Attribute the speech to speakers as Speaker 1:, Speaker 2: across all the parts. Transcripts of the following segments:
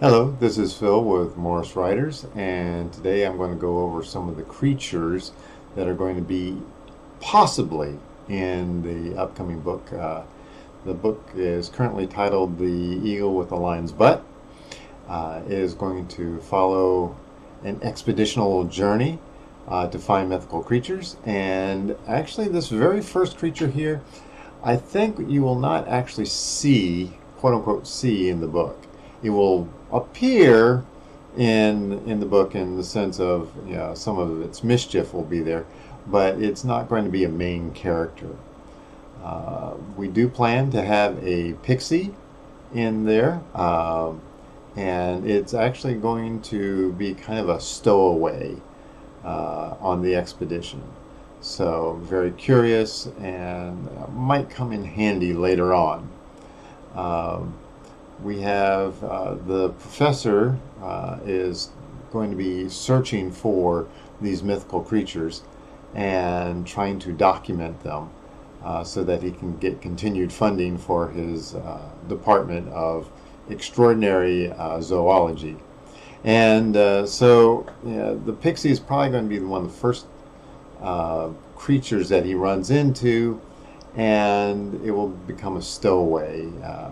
Speaker 1: Hello, this is Phil with Morris Writers, and today I'm going to go over some of the creatures that are going to be possibly in the upcoming book. The book is currently titled The Eagle with the Lion's Butt. It is going to follow an expeditional journey to find mythical creatures, and actually, this very first creature here, I think you will not actually see, quote unquote, see in the book. It will appear in the book in the sense of, some of its mischief will be there, but it's not going to be a main character. We do plan to have a pixie in there, and it's actually going to be kind of a stowaway on the expedition. So very curious and might come in handy later on. Um, we have the professor is going to be searching for these mythical creatures and trying to document them so that he can get continued funding for his department of extraordinary zoology. And so the pixie is probably going to be one of the first creatures that he runs into, and it will become a stowaway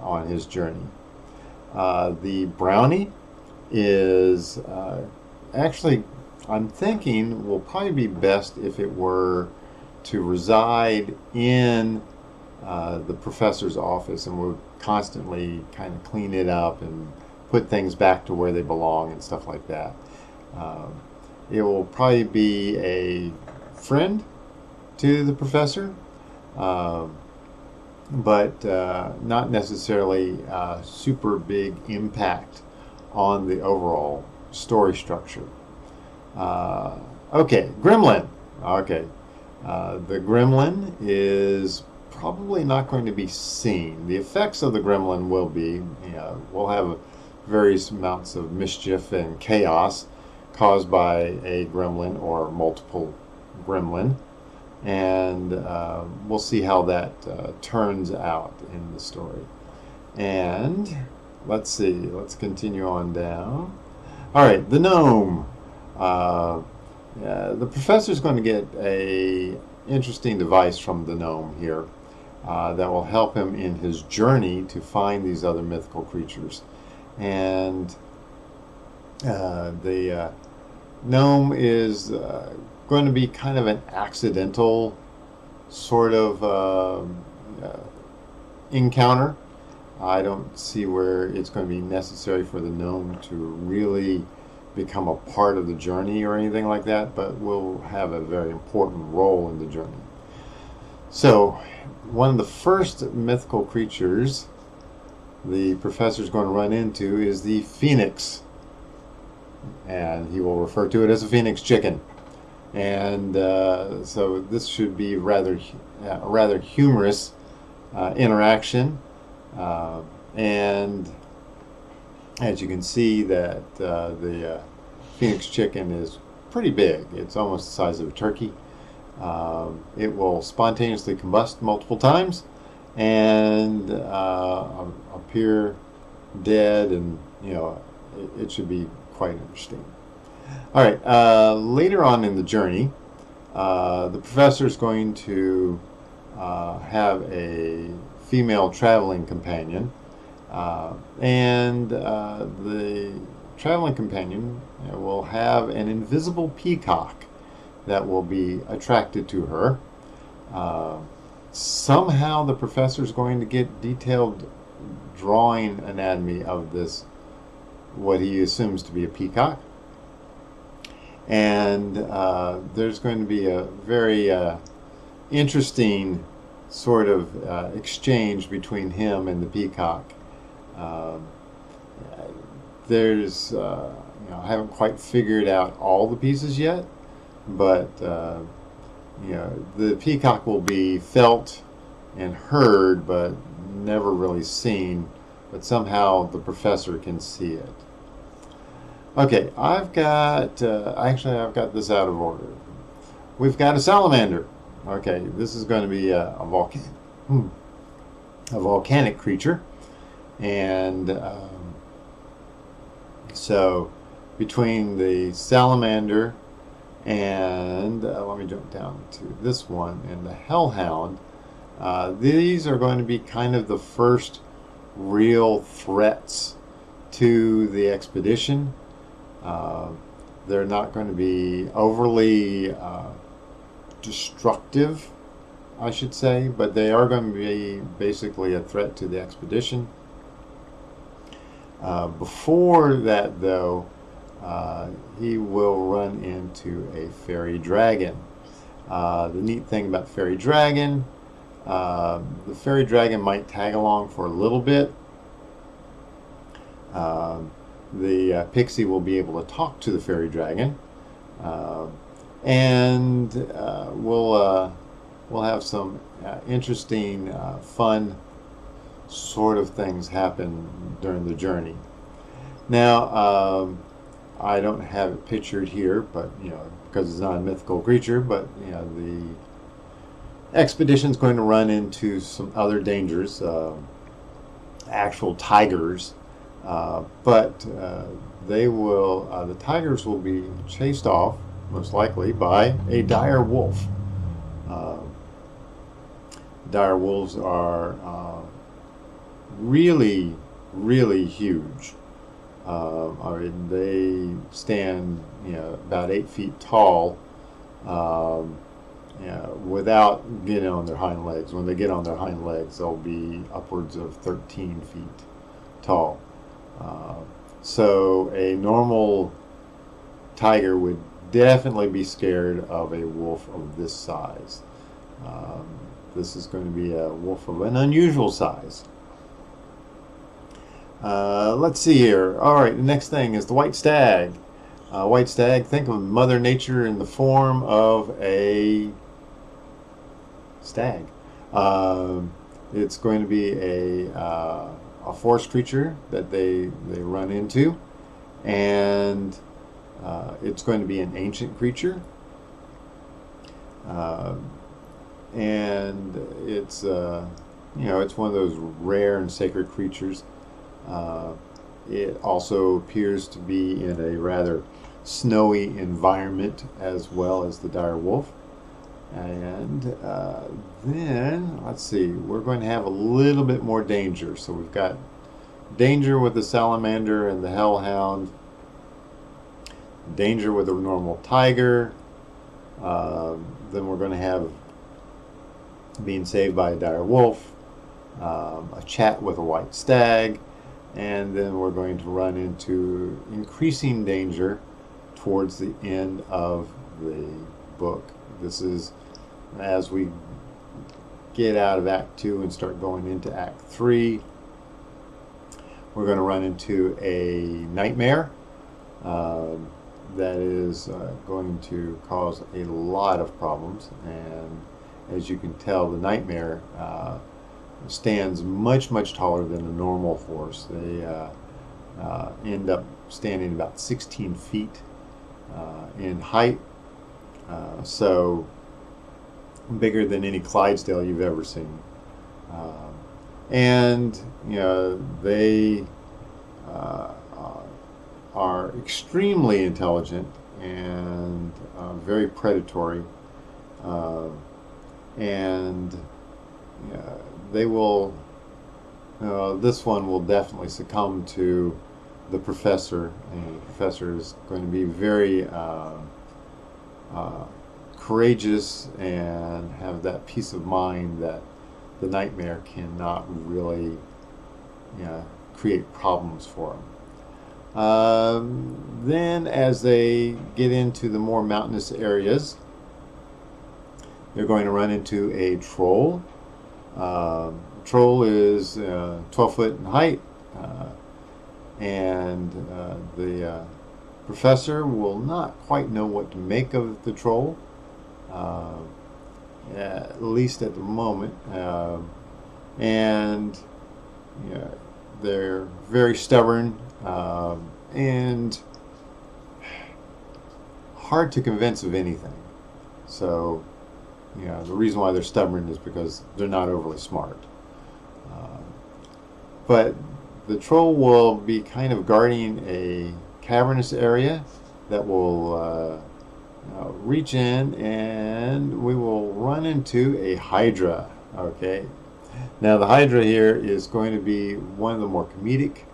Speaker 1: on his journey. The brownie is actually, I'm thinking, will probably be best if it were to reside in the professor's office and would constantly kind of clean it up and put things back to where they belong and stuff like that. Um, it will probably be a friend to the professor, um, but not necessarily super big impact on the overall story structure. Okay, gremlin. Okay, the gremlin is probably not going to be seen. The effects of the gremlin will be, we'll have various amounts of mischief and chaos caused by a gremlin or multiple gremlin, and we'll see how that turns out in the story. And let's see, let's continue on down. All right, the gnome. The professor's going to get a interesting device from the gnome here that will help him in his journey to find these other mythical creatures. And the gnome is going to be kind of an accidental sort of encounter. I don't see where it's going to be necessary for the gnome to really become a part of the journey or anything like that, but will have a very important role in the journey. So, one of the first mythical creatures the professor is going to run into is the phoenix, and he will refer to it as a phoenix chicken. And so this should be a rather humorous interaction. And as you can see, that the phoenix chicken is pretty big. It's almost the size of a turkey. It will spontaneously combust multiple times and appear dead, and it should be quite interesting. All right, later on in the journey, the professor is going to have a female traveling companion, and the traveling companion will have an invisible peacock that will be attracted to her. Somehow the professor is going to get detailed drawing anatomy of this, what he assumes to be a peacock. And there's going to be a very interesting sort of exchange between him and the peacock. Um, I haven't quite figured out all the pieces yet, but the peacock will be felt and heard, but never really seen. But somehow the professor can see it. Okay, I've got this out of order. We've got a salamander. Okay, this is going to be a volcanic creature, and So between the salamander and let me jump down to this one and the hellhound, these are going to be kind of the first real threats to the expedition. They're not going to be overly destructive, I should say, but they are going to be basically a threat to the expedition. Before that, though, he will run into a fairy dragon. The neat thing about fairy dragon, the fairy dragon might tag along for a little bit. The pixie will be able to talk to the fairy dragon, and we'll have some interesting, fun sort of things happen during the journey. Now, I don't have it pictured here, but because it's not a mythical creature, but the expedition's going to run into some other dangers, actual tigers, but the tigers will be chased off, most likely, by a dire wolf. Dire wolves are really, really huge. I mean, they stand, about 8 feet tall, without getting on their hind legs. When they get on their hind legs, they'll be upwards of 13 feet tall. So a normal tiger would definitely be scared of a wolf of this size. This is going to be a wolf of an unusual size. Let's see here. All right, the next thing is the white stag. White stag, think of Mother Nature in the form of a stag. It's going to be a forest creature that they run into, and it's going to be an ancient creature, and it's it's one of those rare and sacred creatures. It also appears to be in a rather snowy environment as well as the dire wolf. And then, let's see, we're going to have a little bit more danger. So we've got danger with the salamander and the hellhound, danger with a normal tiger, then we're going to have being saved by a dire wolf, a chat with a white stag, and then we're going to run into increasing danger towards the end of the book. This is as we get out of Act 2 and start going into Act 3. We're going to run into a nightmare that is going to cause a lot of problems, and as you can tell, the nightmare stands much taller than a normal horse. They end up standing about 16 feet in height, so bigger than any Clydesdale you've ever seen. And they are extremely intelligent and very predatory, and they will this one will definitely succumb to the professor, and the professor is going to be very courageous and have that peace of mind that the nightmare cannot really create problems for them. Then as they get into the more mountainous areas, they're going to run into a troll. Troll is 12 foot in height, and the professor will not quite know what to make of the troll, at least at the moment, and they're very stubborn and hard to convince of anything. So the reason why they're stubborn is because they're not overly smart. But the troll will be kind of guarding a cavernous area that will reach in, and we will run into a hydra. Okay, now the hydra here is going to be one of the more comedic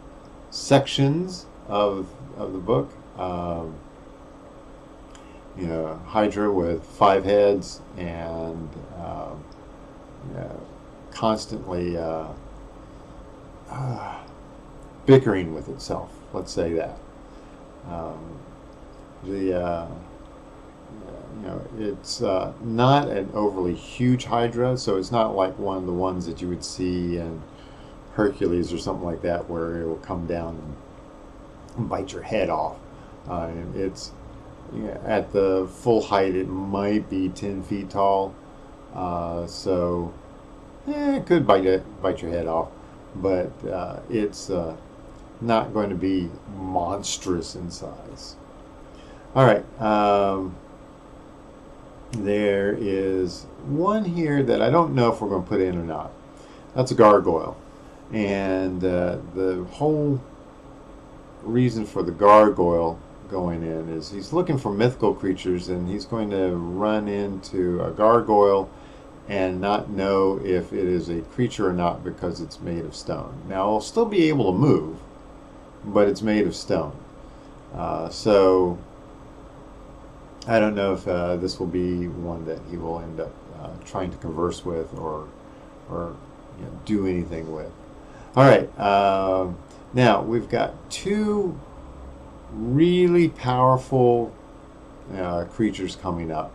Speaker 1: sections of the book. Hydra with 5 heads and constantly bickering with itself. Let's say that. It's not an overly huge hydra, so it's not like one of the ones that you would see in Hercules or something like that, where it will come down and bite your head off. It's at the full height, it might be 10 feet tall, so it could bite your head off, but it's not going to be monstrous in size. All right. There is one here that I don't know if we're going to put in or not. That's a gargoyle. And the whole reason for the gargoyle going in is he's looking for mythical creatures, and he's going to run into a gargoyle and not know if it is a creature or not because it's made of stone. Now, it'll still be able to move, but it's made of stone. So I don't know if this will be one that he will end up trying to converse with or do anything with. All right. Now we've got 2 really powerful creatures coming up,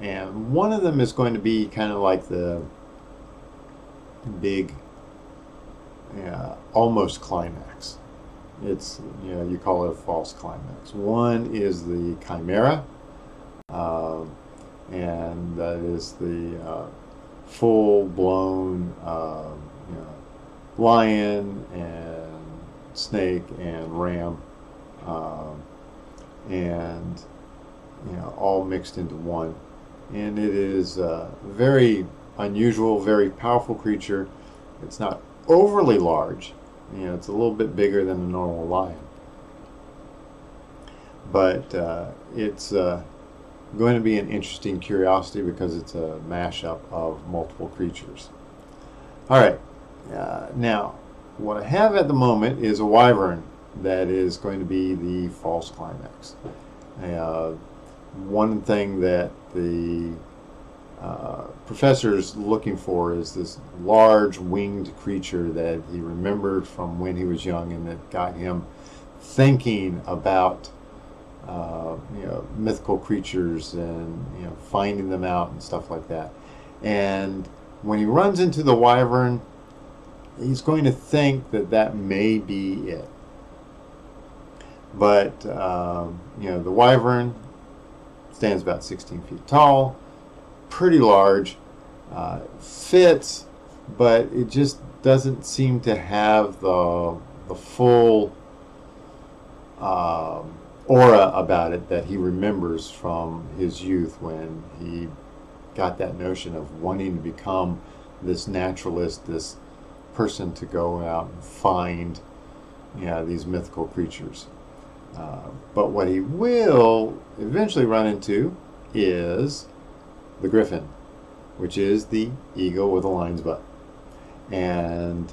Speaker 1: and one of them is going to be kind of like the big, almost climax. It's, you call it a false climax. One is the chimera, and that is the full-blown lion and snake and ram, and all mixed into one. And it is a very unusual, very powerful creature. It's not overly large. It's a little bit bigger than a normal lion. But it's going to be an interesting curiosity because it's a mashup of multiple creatures. All right. Now, what I have at the moment is a wyvern that is going to be the false climax. One thing that the professor's looking for is this large winged creature that he remembered from when he was young, and that got him thinking about mythical creatures and finding them out and stuff like that. And when he runs into the wyvern, he's going to think that that may be it. But the wyvern stands about 16 feet tall, pretty large, fits, but it just doesn't seem to have the full aura about it that he remembers from his youth, when he got that notion of wanting to become this naturalist, this person to go out and find these mythical creatures. But what he will eventually run into is the griffin, which is the eagle with a lion's butt. And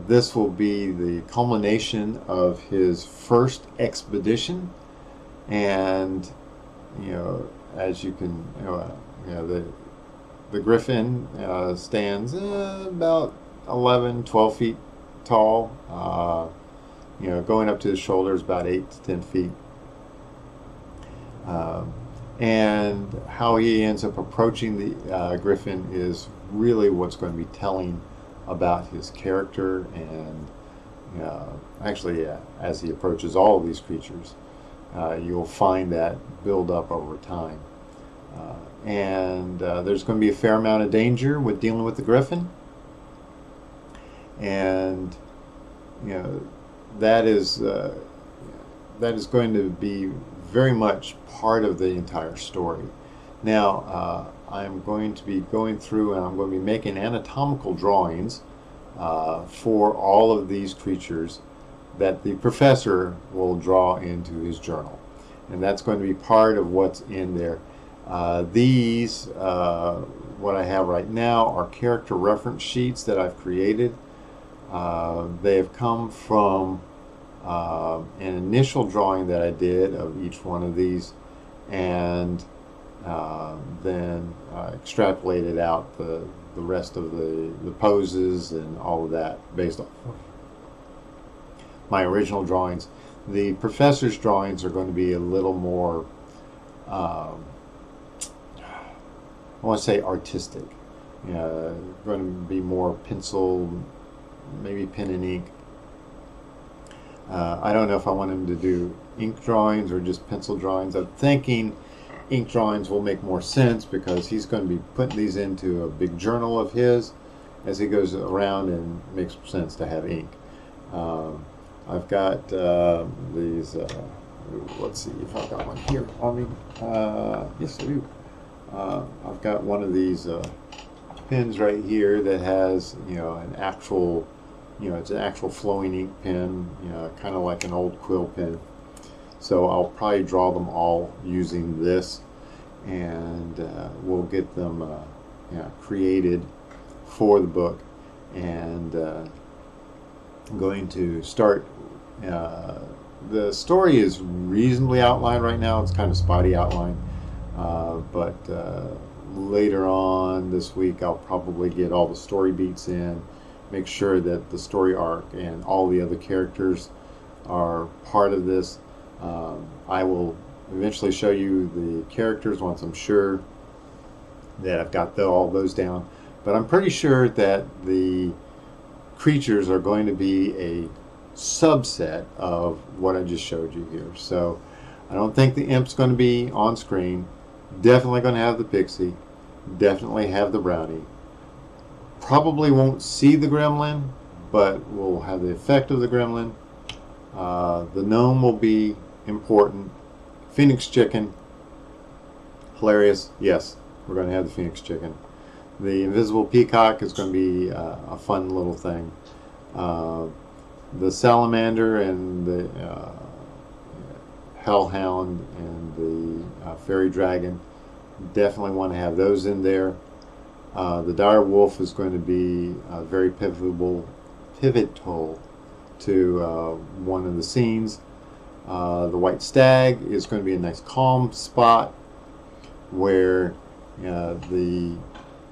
Speaker 1: this will be the culmination of his first expedition. And as you can, the griffin stands about 11-12 feet tall. Going up to his shoulders about 8 to 10 feet. And how he ends up approaching the griffin is really what's going to be telling about his character, and actually as he approaches all of these creatures, you'll find that build up over time. And there's going to be a fair amount of danger with dealing with the griffin, and that is going to be very much part of the entire story. Now, I'm going to be going through, and I'm going to be making anatomical drawings for all of these creatures that the professor will draw into his journal. And that's going to be part of what's in there. These, what I have right now, are character reference sheets that I've created. They have come from an initial drawing that I did of each one of these, and then extrapolated out the rest of the poses and all of that based on my original drawings. The professor's drawings are going to be a little more, I want to say, artistic. Going to be more pencil, maybe pen and ink. I don't know if I want him to do ink drawings or just pencil drawings. I'm thinking ink drawings will make more sense because he's going to be putting these into a big journal of his as he goes around, and it makes sense to have ink. I've got these, let's see if I've got one here on me. Yes, I do. I've got one of these pens right here that has, an actual, it's an actual flowing ink pen, kind of like an old quill pen. So I'll probably draw them all using this, and we'll get them created for the book. And I'm going to start. The story is reasonably outlined right now. It's kind of spotty outline, but later on this week I'll probably get all the story beats in, make sure that the story arc and all the other characters are part of this. I will eventually show you the characters once I'm sure that I've got all those down, but I'm pretty sure that the creatures are going to be a subset of what I just showed you here. So I don't think the imp's going to be on screen. Definitely going to have the pixie, definitely have the brownie. Probably won't see the gremlin, but we'll have the effect of the gremlin. The gnome will be important. Phoenix chicken, hilarious. Yes, we're going to have the phoenix chicken. The invisible peacock is going to be a fun little thing. The salamander and the hellhound and the fairy dragon, definitely want to have those in there. The dire wolf is going to be very pivotal to one of the scenes. The white stag is going to be a nice calm spot where the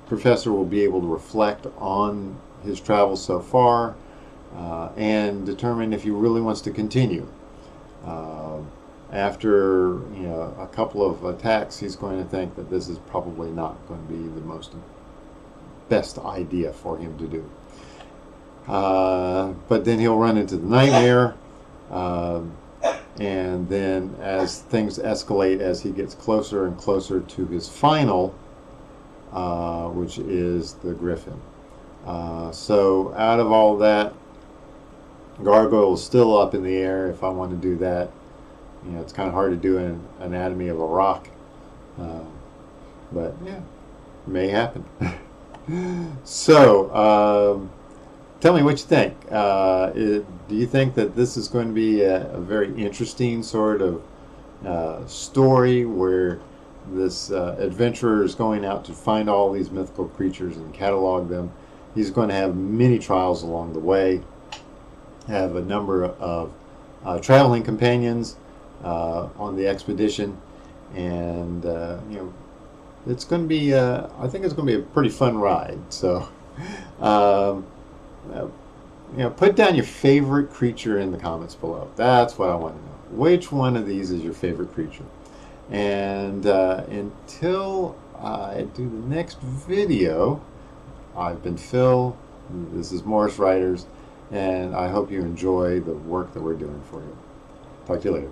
Speaker 1: professor will be able to reflect on his travels so far and determine if he really wants to continue. After a couple of attacks, he's going to think that this is probably not going to be the best idea for him to do. But then he'll run into the nightmare, and then as things escalate, as he gets closer and closer to his final, which is the griffin. So out of all that, gargoyle is still up in the air if I want to do that. It's kind of hard to do an anatomy of a rock, but yeah, may happen. So tell me what you think. Do you think that this is going to be a very interesting sort of story where this adventurer is going out to find all these mythical creatures and catalog them? He's going to have many trials along the way, have a number of traveling companions on the expedition, and it's going to be I think it's going to be a pretty fun ride. So put down your favorite creature in the comments below. That's what I want to know. Which one of these is your favorite creature? And until I do the next video, I've been Phil. This is Morris Writers, and I hope you enjoy the work that we're doing for you. Talk to you later.